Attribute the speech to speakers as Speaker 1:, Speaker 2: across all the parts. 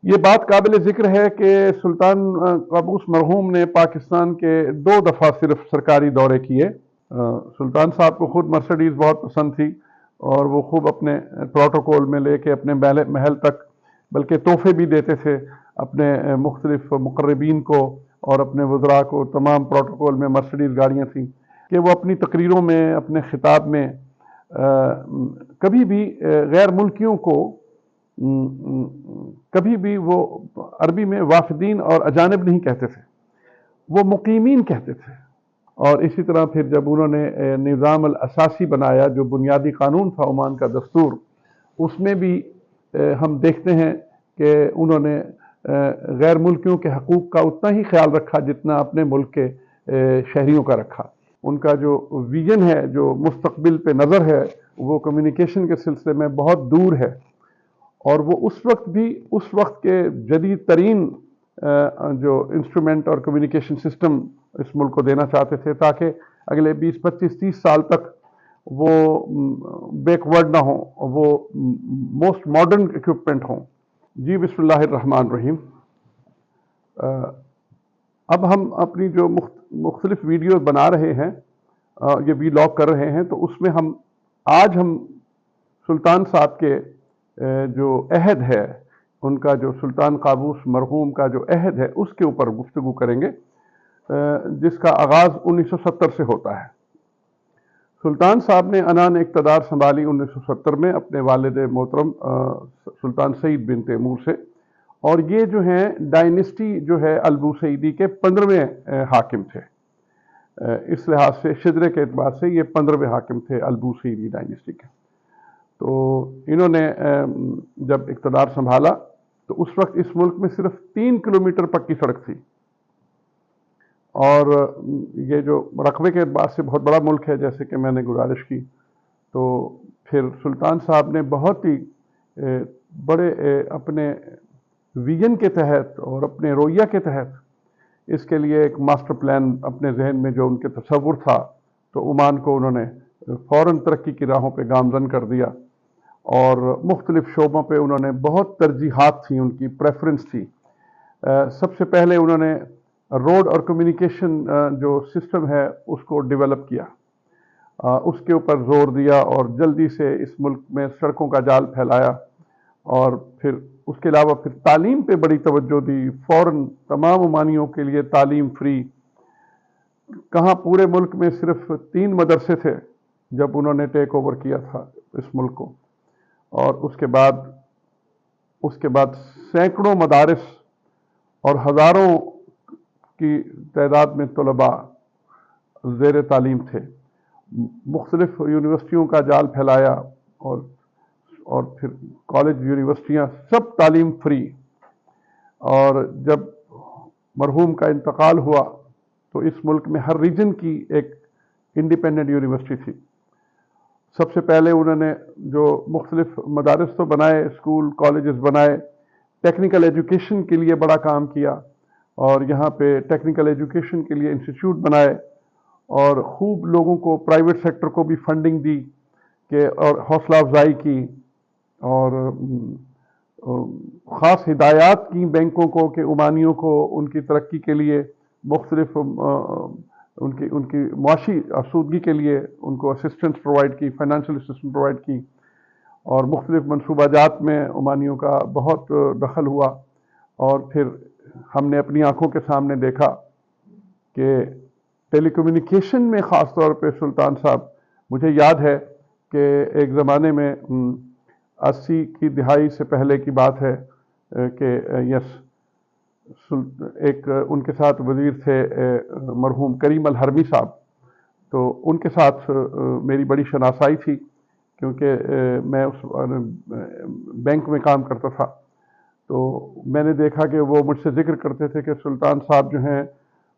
Speaker 1: یہ بات قابل ذکر ہے کہ سلطان قابوس مرحوم نے پاکستان کے 2 دفعہ صرف سرکاری دورے کیے۔ سلطان صاحب کو خود مرسڈیز بہت پسند تھی اور وہ خوب اپنے پروٹوکول میں لے کے اپنے محل تک بلکہ تحفے بھی دیتے تھے اپنے مختلف مقربین کو اور اپنے وزراء کو۔ تمام پروٹوکول میں مرسڈیز گاڑیاں تھیں کہ وہ اپنی تقریروں میں، اپنے خطاب میں کبھی بھی غیر ملکیوں کو کبھی بھی وہ عربی میں وافدین اور اجانب نہیں کہتے تھے، وہ مقیمین کہتے تھے۔ اور اسی طرح پھر جب انہوں نے نظام الاساسی بنایا جو بنیادی قانون تھا عمان کا دستور، اس میں بھی ہم دیکھتے ہیں کہ انہوں نے غیر ملکیوں کے حقوق کا اتنا ہی خیال رکھا جتنا اپنے ملک کے شہریوں کا رکھا۔ ان کا جو ویژن ہے، جو مستقبل پہ نظر ہے، وہ کمیونیکیشن کے سلسلے میں بہت دور ہے، اور وہ اس وقت کے جدید ترین جو انسٹرومنٹ اور کمیونیکیشن سسٹم اس ملک کو دینا چاہتے تھے تاکہ اگلے 20 25 30 سال تک وہ بیک ورڈ نہ ہوں، وہ موسٹ ماڈرن اکوپمنٹ ہوں۔ جی بسم اللہ الرحمن الرحیم۔ اب ہم اپنی جو مختلف ویڈیوز بنا رہے ہیں، یہ ویلاگ کر رہے ہیں، تو اس میں آج ہم سلطان صاحب کے جو عہد ہے، ان کا جو سلطان قابوس مرحوم کا جو عہد ہے اس کے اوپر گفتگو کریں گے، جس کا آغاز 1970 سے ہوتا ہے۔ سلطان صاحب نے عنان اقتدار سنبھالی 1970 میں اپنے والد محترم سلطان سعید بن تیمور سے، اور یہ جو ہیں ڈائنسٹی جو ہے البوسعیدی کے 15ویں حاکم تھے۔ اس لحاظ سے شجرے کے اعتبار سے یہ 15ویں حاکم تھے البوسعیدی ڈائنسٹی کے۔ تو انہوں نے جب اقتدار سنبھالا تو اس وقت اس ملک میں صرف 3 کلومیٹر پکی سڑک تھی، اور یہ جو رقبے کے اعتبار سے بہت بڑا ملک ہے جیسے کہ میں نے گزارش کی، تو پھر سلطان صاحب نے بہت ہی بڑے اپنے ویژن کے تحت اور اپنے رویہ کے تحت اس کے لیے ایک ماسٹر پلان اپنے ذہن میں جو ان کے تصور تھا، تو عمان کو انہوں نے فوراً ترقی کی راہوں پہ گامزن کر دیا، اور مختلف شعبوں پہ انہوں نے بہت ترجیحات تھیں، ان کی پریفرنس تھی۔ سب سے پہلے انہوں نے روڈ اور کمیونیکیشن جو سسٹم ہے اس کو ڈیولپ کیا، اس کے اوپر زور دیا، اور جلدی سے اس ملک میں سڑکوں کا جال پھیلایا، اور پھر اس کے علاوہ پھر تعلیم پہ بڑی توجہ دی۔ فوراً تمام عمانیوں کے لیے تعلیم فری۔ کہاں پورے ملک میں صرف 3 مدرسے تھے جب انہوں نے ٹیک اوور کیا تھا اس ملک کو، اور اس کے بعد سینکڑوں مدارس اور ہزاروں کی تعداد میں طلباء زیر تعلیم تھے۔ مختلف یونیورسٹیوں کا جال پھیلایا، اور پھر کالج، یونیورسٹیاں سب تعلیم فری۔ اور جب مرحوم کا انتقال ہوا تو اس ملک میں ہر ریجن کی ایک انڈیپینڈنٹ یونیورسٹی تھی۔ سب سے پہلے انہوں نے جو مختلف مدارس تو بنائے، اسکول، کالجز بنائے، ٹیکنیکل ایجوکیشن کے لیے بڑا کام کیا، اور یہاں پہ ٹیکنیکل ایجوکیشن کے لیے انسٹیٹیوٹ بنائے، اور خوب لوگوں کو، پرائیویٹ سیکٹر کو بھی فنڈنگ دی اور حوصلہ افزائی کی، اور خاص ہدایات کی بینکوں کو کہ عمانیوں کو ان کی ترقی کے لیے مختلف ان کی معاشی آسودگی کے لیے ان کو اسسٹنس پرووائڈ کی، فائنینشیل اسسٹنس پرووائڈ کی، اور مختلف منصوبہ جات میں عمانیوں کا بہت دخل ہوا۔ اور پھر ہم نے اپنی آنکھوں کے سامنے دیکھا کہ ٹیلی کمیونیکیشن میں خاص طور پہ سلطان صاحب، مجھے یاد ہے کہ ایک زمانے میں 80 کی دہائی سے پہلے کی بات ہے کہ ایک ان کے ساتھ وزیر تھے مرحوم کریم الحرمی صاحب، تو ان کے ساتھ میری بڑی شناسائی تھی کیونکہ میں اس بینک میں کام کرتا تھا۔ تو میں نے دیکھا کہ وہ مجھ سے ذکر کرتے تھے کہ سلطان صاحب جو ہیں،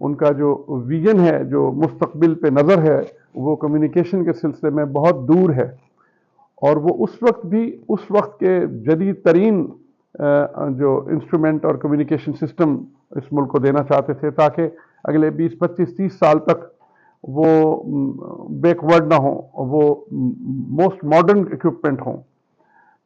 Speaker 1: ان کا جو ویژن ہے، جو مستقبل پہ نظر ہے، وہ کمیونیکیشن کے سلسلے میں بہت دور ہے، اور وہ اس وقت کے جدید ترین جو انسٹرومنٹ اور کمیونیکیشن سسٹم اس ملک کو دینا چاہتے تھے تاکہ اگلے 20 25 30 سال تک وہ بیک ورڈ نہ ہوں، وہ موسٹ ماڈرن اکوپمنٹ ہوں۔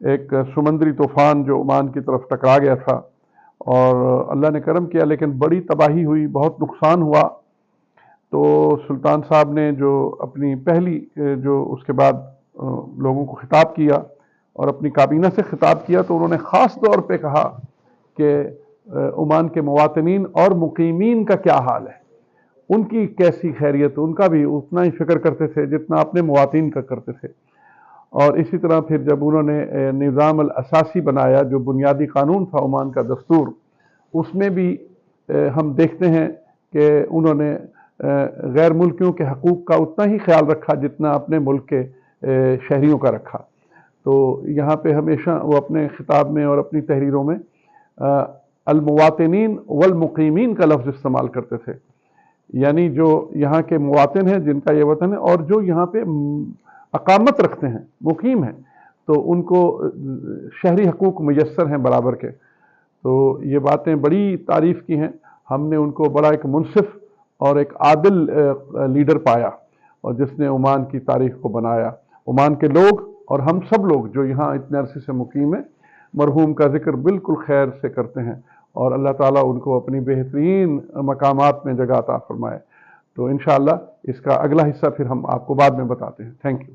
Speaker 1: ایک سمندری طوفان جو عمان کی طرف ٹکرا گیا تھا، اور اللہ نے کرم کیا لیکن بڑی تباہی ہوئی، بہت نقصان ہوا۔ تو سلطان صاحب نے جو اپنی پہلی جو اس کے بعد لوگوں کو خطاب کیا اور اپنی کابینہ سے خطاب کیا، تو انہوں نے خاص طور پہ کہا کہ عمان کے مواطنین اور مقیمین کا کیا حال ہے، ان کی کیسی خیریت، ان کا بھی اتنا ہی فکر کرتے تھے جتنا اپنے مواطنین کا کرتے تھے۔ اور اسی طرح پھر جب انہوں نے نظام الاساسی بنایا، جو بنیادی قانون تھا عمان کا دستور، اس میں بھی ہم دیکھتے ہیں کہ انہوں نے غیر ملکیوں کے حقوق کا اتنا ہی خیال رکھا جتنا اپنے ملک کے شہریوں کا رکھا۔ تو یہاں پہ ہمیشہ وہ اپنے خطاب میں اور اپنی تحریروں میں المواطنین والمقیمین کا لفظ استعمال کرتے تھے، یعنی جو یہاں کے مواطن ہیں جن کا یہ وطن ہے، اور جو یہاں پہ اقامت رکھتے ہیں، مقیم ہیں، تو ان کو شہری حقوق میسر ہیں برابر کے۔ تو یہ باتیں بڑی تعریف کی ہیں، ہم نے ان کو بڑا ایک منصف اور ایک عادل لیڈر پایا، اور جس نے عمان کی تاریخ کو بنایا۔ عمان کے لوگ اور ہم سب لوگ جو یہاں اتنے عرصے سے مقیم ہیں، مرحوم کا ذکر بالکل خیر سے کرتے ہیں، اور اللہ تعالیٰ ان کو اپنی بہترین مقامات میں جگہ عطا فرمائے۔ تو انشاءاللہ اس کا اگلا حصہ پھر ہم آپ کو بعد میں بتاتے ہیں۔ Thank you.